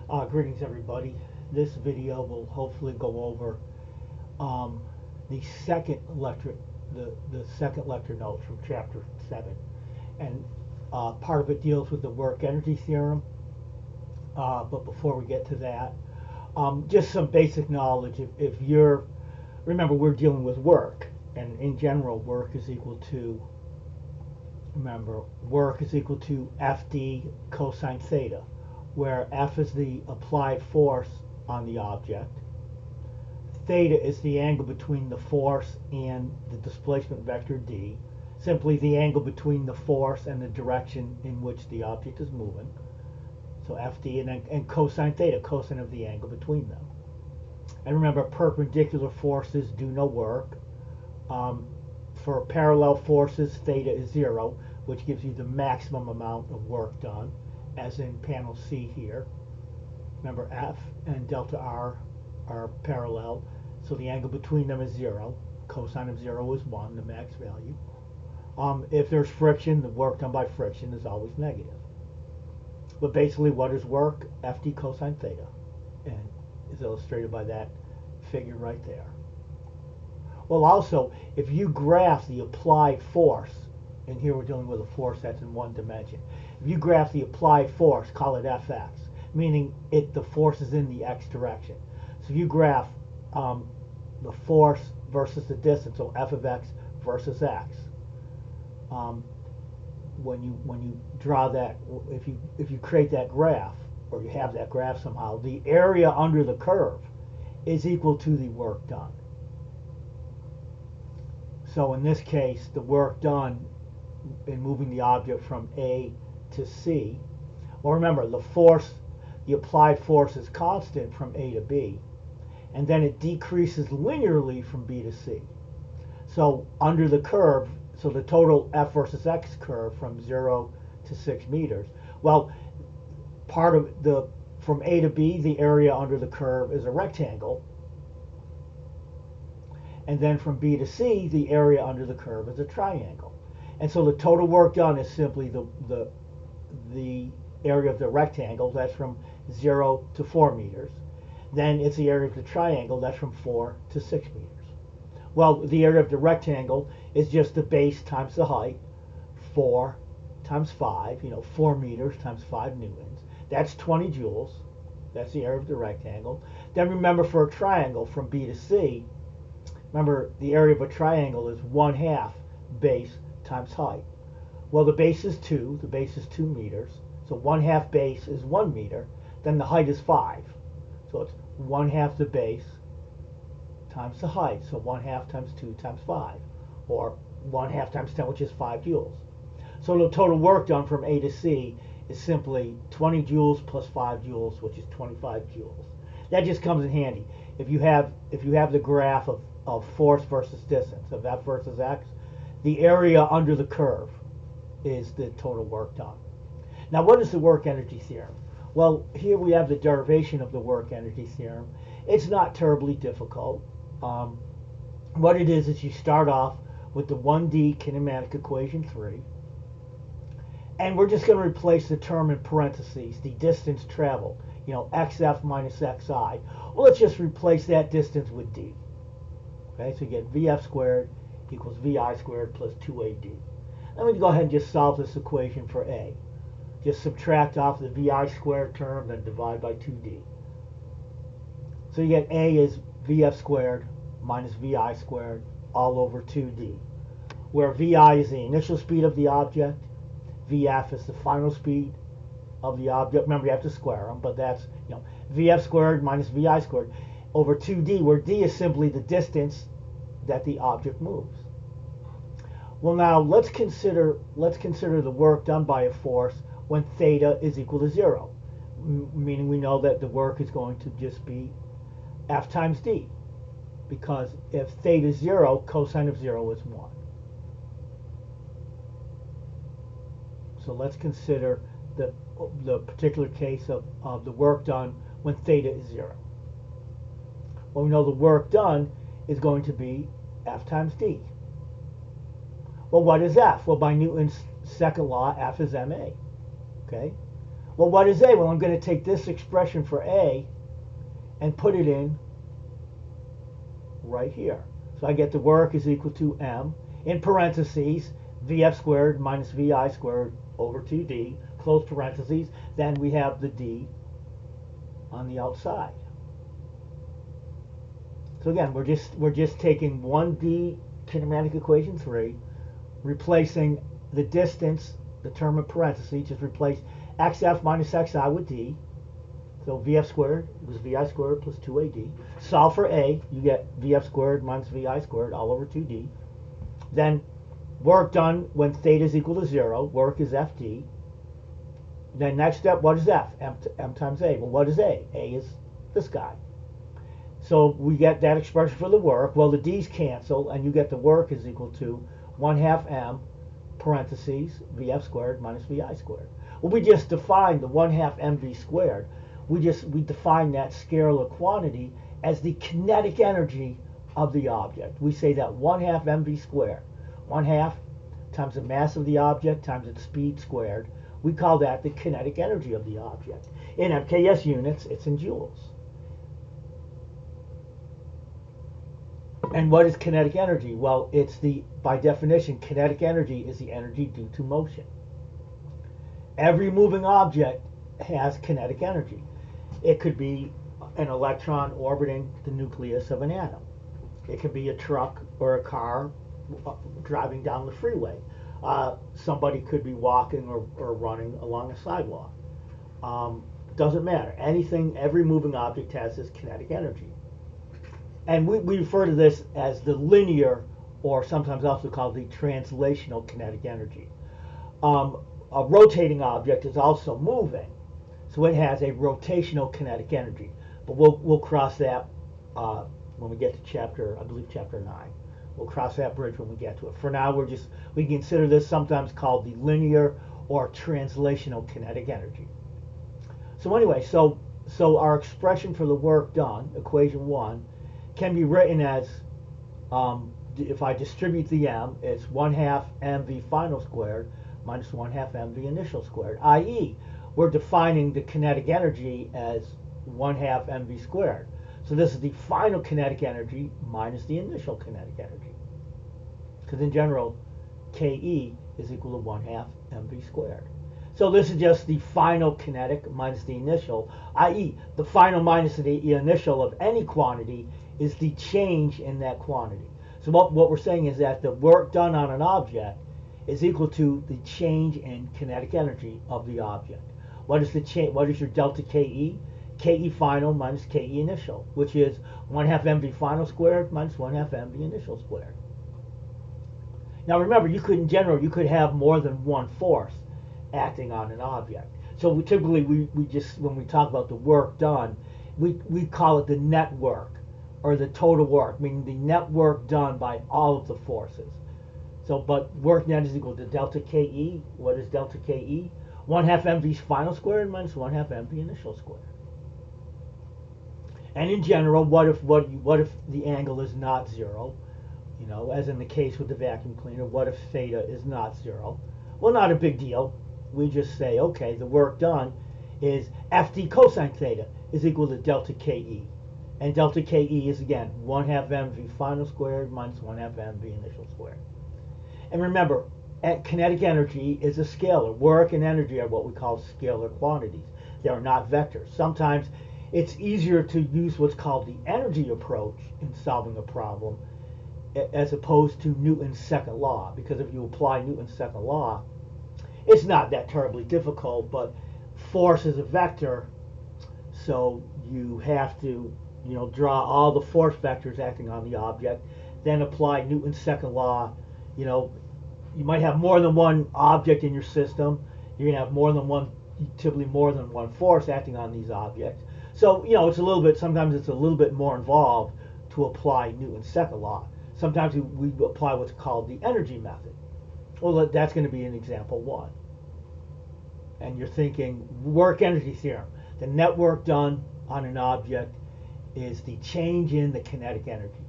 Greetings everybody. This video will hopefully go over the second lecture, the second lecture notes from chapter 7, and part of it deals with the work energy theorem. But before we get to that, just some basic knowledge. If you're, remember, we're dealing with work, and in general, work is equal to, remember, work is equal to FD cosine theta, where F is the applied force on the object, theta is the angle between the force and the displacement vector d, simply the angle between the force and the direction in which the object is moving. So FD, and cosine theta, cosine of the angle between them. And remember, perpendicular forces do no work. For parallel forces, theta is 0, which gives you the maximum amount of work done, as in panel C here. Remember, F and delta R are parallel, so the angle between them is 0. Cosine of 0 is 1, the max value. If there's friction, the work done by friction is always negative. But basically, what is work? FD cosine theta, and is illustrated by that figure right there. Well, also, if you graph the applied force, and here we're dealing with a force that's in one dimension. If you graph the applied force, call it Fx, meaning the force is in the x direction. So if you graph the force versus the distance, so f of x versus x, when you draw that, if you create that graph, or you have that graph somehow, the area under the curve is equal to the work done. So in this case, the work done in moving the object from A to C, well, remember, the applied force is constant from A to B, and then it decreases linearly from B to C. So under the curve, so the total F versus X curve from 0 to 6 meters, well, part of from A to B, the area under the curve is a rectangle, and then from B to C, the area under the curve is a triangle. And so the total work done is simply the area of the rectangle, that's from 0 to 4 meters. Then it's the area of the triangle, that's from 4 to 6 meters. Well, the area of the rectangle is just the base times the height, 4 times 5, 4 meters times 5 newtons. That's 20 joules. That's the area of the rectangle. Then remember, for a triangle from B to C, remember, the area of a triangle is 1/2 base times height. Well, the base is 2. The base is 2 meters. So 1/2 base is 1 meter. Then the height is 5. So it's 1/2 the base times the height. So 1/2 times 2 times 5. Or 1/2 times 10, which is 5 joules. So the total work done from A to C is simply 20 joules plus 5 joules, which is 25 joules. That just comes in handy. If you have the graph of force versus distance, of F versus X, the area under the curve is the total work done. Now, what is the work energy theorem? Well, here we have the derivation of the work energy theorem. It's not terribly difficult. What it is you start off with the 1D kinematic equation 3, and we're just going to replace the term in parentheses, the distance traveled, xf minus xi. Well, let's just replace that distance with d. Okay, so you get vf squared equals vi squared plus 2ad. Let me go ahead and just solve this equation for a. Just subtract off the vi squared term, then divide by 2d. So you get a is vf squared minus vi squared all over 2d, where vi is the initial speed of the object, vf is the final speed of the object. Remember, you have to square them, but that's, vf squared minus vi squared over 2d, where d is simply the distance that the object moves. Well, now let's consider the work done by a force when theta is equal to 0, meaning we know that the work is going to just be F times d, because if theta is 0, cosine of 0 is 1. So let's consider the particular case of the work done when theta is 0. Well, we know the work done is going to be F times d. Well, what is F? Well, by Newton's second law, F is ma. Okay? Well, what is A? Well, I'm going to take this expression for A and put it in right here. So I get the work is equal to M, in parentheses, Vf squared minus Vi squared over 2D, close parentheses. Then we have the D on the outside. So again, we're just taking 1D kinematic equation 3, replacing the distance, the term in parentheses, just replace xf minus xi with D. So Vf squared was Vi squared plus 2AD. Solve for A, you get Vf squared minus Vi squared all over 2D. Then work done when theta is equal to 0, work is Fd. Then next step, what is F? M times A. Well, what is A? A is this guy. So we get that expression for the work. Well, the D's cancel, and you get the work is equal to 1/2 M parentheses Vf squared minus Vi squared. Well, we just defined the 1/2 mv squared. We define that scalar quantity as the kinetic energy of the object. We say that 1/2 mv squared, 1/2 times the mass of the object times its speed squared. We call that the kinetic energy of the object. In MKS units, it's in joules. And what is kinetic energy? Well, by definition, kinetic energy is the energy due to motion. Every moving object has kinetic energy. It could be an electron orbiting the nucleus of an atom. It could be a truck or a car driving down the freeway. Somebody could be walking or running along a sidewalk. Doesn't matter. Every moving object has this kinetic energy. And we refer to this as the linear, or sometimes also called the translational kinetic energy. A rotating object is also moving, so it has a rotational kinetic energy. But we'll cross that when we get to chapter 9. We'll cross that bridge when we get to it. For now, we consider this sometimes called the linear or translational kinetic energy. So anyway, so our expression for the work done, equation 1, can be written as, if I distribute the M, it's 1/2 mv final squared minus 1/2 mv initial squared, i.e., we're defining the kinetic energy as 1/2 mv squared. So this is the final kinetic energy minus the initial kinetic energy. Because in general, Ke is equal to 1/2 mv squared. So this is just the final kinetic minus the initial, i.e., the final minus the initial of any quantity is the change in that quantity. So what we're saying is that the work done on an object is equal to the change in kinetic energy of the object. What is the change? What is your delta Ke? Ke final minus Ke initial, which is 1/2 mv final squared minus 1/2 mv initial squared. Now remember, in general you could have more than one force acting on an object. So typically we just, when we talk about the work done, we call it the net work, or the total work, meaning the net work done by all of the forces. So, but work net is equal to delta Ke. What is delta Ke? 1/2 mv final squared minus 1/2 mv initial squared. And in general, what if the angle is not 0? You know, as in the case with the vacuum cleaner, what if theta is not 0? Well, not a big deal. We just say, okay, the work done is Fd cosine theta is equal to delta Ke. And delta Ke is, again, 1/2 mv final squared minus 1/2 mv initial squared. And remember, kinetic energy is a scalar. Work and energy are what we call scalar quantities. They are not vectors. Sometimes it's easier to use what's called the energy approach in solving a problem as opposed to Newton's second law. Because if you apply Newton's second law, it's not that terribly difficult, but force is a vector, so you have to draw all the force vectors acting on the object, then apply Newton's second law. You might have more than one object in your system. You're going to have typically more than one force acting on these objects. So, sometimes it's a little bit more involved to apply Newton's second law. Sometimes we apply what's called the energy method. Well, that's going to be in example 1. And you're thinking work energy theorem. The net work done on an object is the change in the kinetic energy.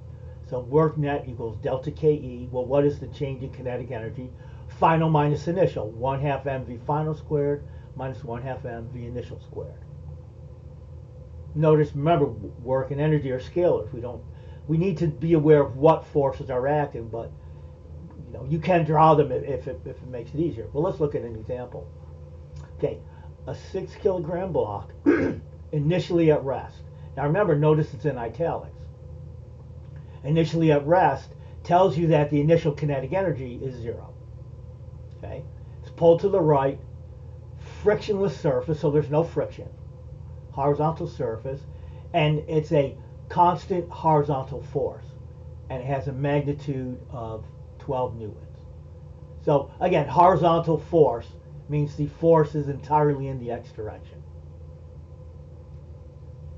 So work net equals delta Ke. Well, what is the change in kinetic energy? Final minus initial. 1/2 mv final squared minus 1 half mv initial squared. Notice, remember, work and energy are scalars. We need to be aware of what forces are acting, but you can draw them if it makes it easier. Well, let's look at an example. Okay, a 6 kilogram block initially at rest. Now remember, notice it's in italics. Initially at rest tells you that the initial kinetic energy is 0. Okay, it's pulled to the right, frictionless surface, so there's no friction. Horizontal surface, and it's a constant horizontal force, and it has a magnitude of 12 newtons. So again, horizontal force means the force is entirely in the x direction,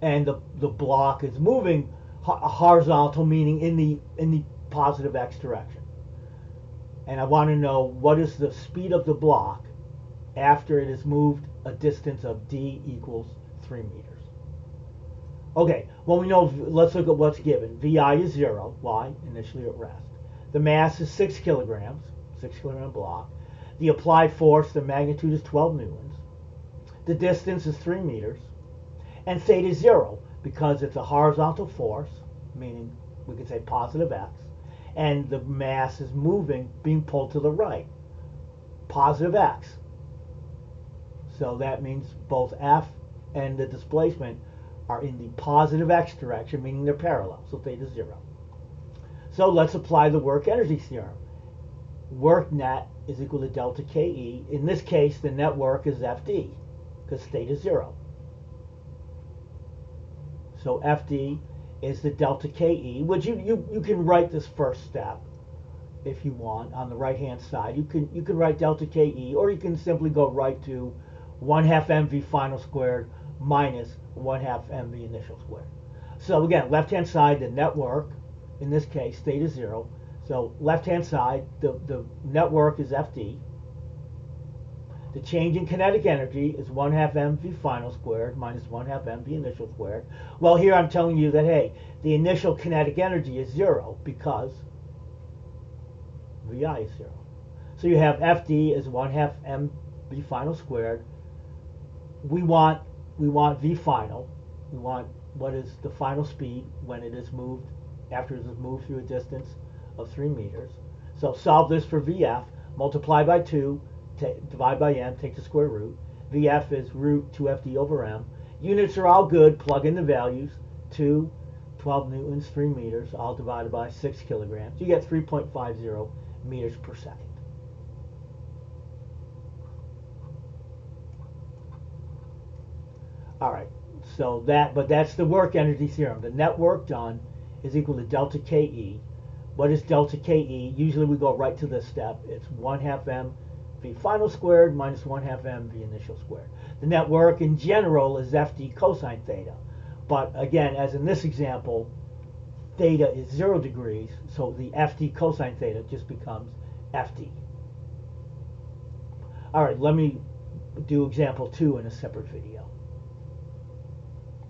and the block is moving horizontal, meaning in the positive x direction. And I want to know what is the speed of the block after it has moved a distance of d equals 3 meters. Okay, well we know, let's look at what's given. Vi is 0, why? Initially at rest. The mass is 6 kilograms, 6 kilogram block. The applied force, the magnitude is 12 newtons. The distance is 3 meters. And theta is 0 because it's a horizontal force, meaning we could say positive x, and the mass is moving, being pulled to the right, positive x. So that means both F and the displacement are in the positive x direction, meaning they're parallel, so theta is 0. So let's apply the work energy theorem. Work net is equal to delta KE. In this case, the net work is FD, because theta is 0. So FD is the delta KE, which you can write this first step if you want on the right hand side. You can write delta KE, or you can simply go right to 1 half mv final squared minus 1 half mv initial squared. So again, left hand side, the net work, in this case theta 0. So left hand side, the net work is FD. The change in kinetic energy is 1 half mv final squared minus 1 half mv initial squared. Well, here I'm telling you that, hey, the initial kinetic energy is 0 because Vi is 0. So you have FD as 1 half mv final squared. We want V final. We want what is the final speed when it is moved, after it is moved through a distance of 3 meters. So solve this for VF, multiply by 2, divide by m, take the square root. VF is root 2FD over m. Units are all good, plug in the values. 2, 12 newtons, 3 meters, all divided by 6 kilograms. You get 3.50 meters per second. Alright, so that's the work energy theorem. The net work done is equal to delta KE. What is delta KE? Usually we go right to this step. It's 1 half mv final squared minus 1 half mv initial squared. The net work in general is FD cosine theta. But again, as in this example, theta is 0 degrees, so the FD cosine theta just becomes FD. Alright, let me do example 2 in a separate video.